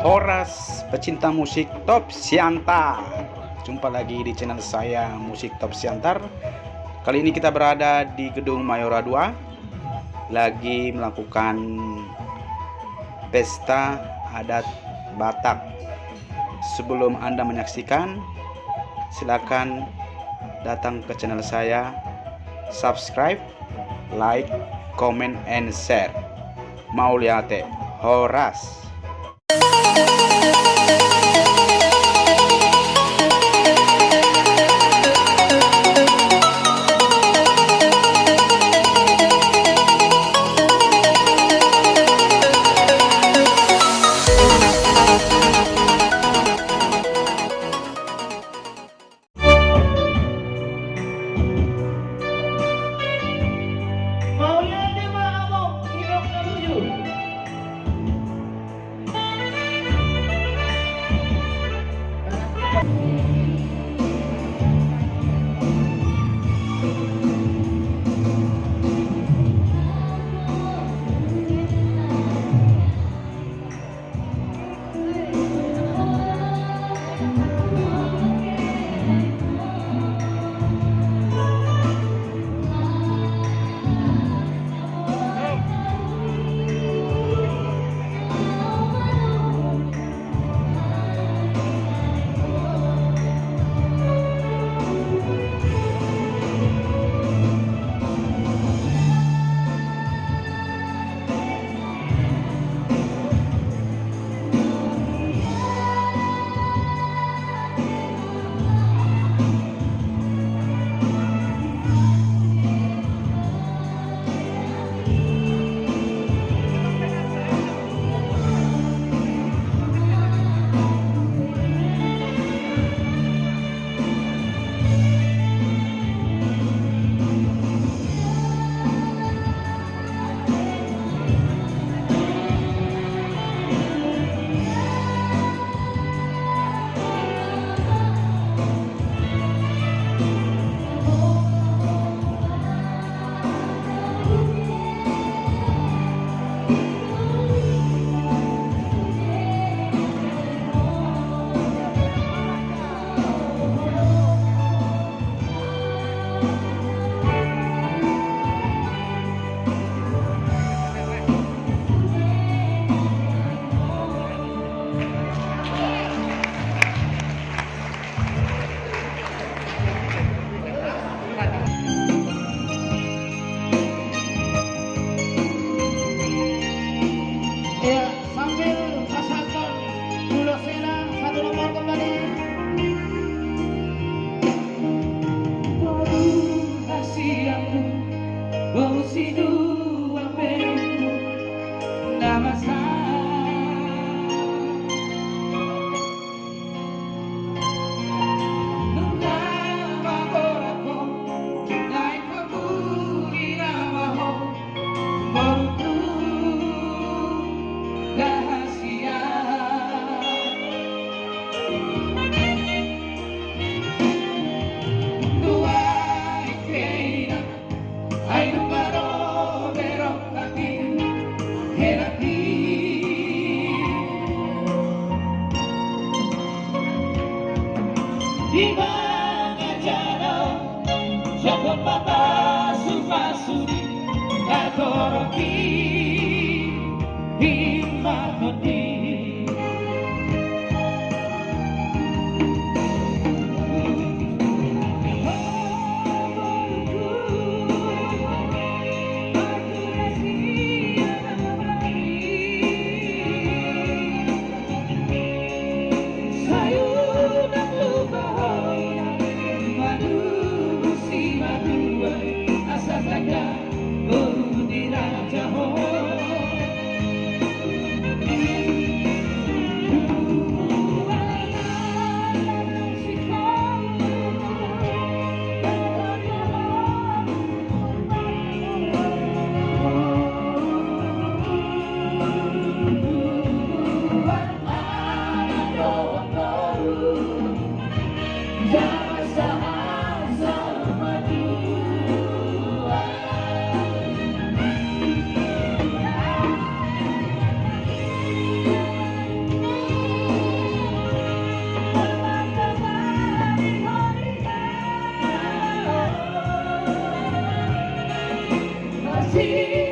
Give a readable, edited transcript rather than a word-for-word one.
Horas pecinta musik Top Siantar. Jumpa lagi di channel saya Musik Top Siantar. Kali ini kita berada di Gedung Mayora 2, lagi melakukan pesta adat Batak. Sebelum Anda menyaksikan, silakan datang ke channel saya, subscribe, like, comment, and share. Mau lihat Horas. Ya, sambil pasangan Bulo Sela satu nomor kembali. Kasihanku, bau sidu apemu nama di mana jalan siapa mata sufasudi atoroki himakoti Asa saja, oh di raja kasih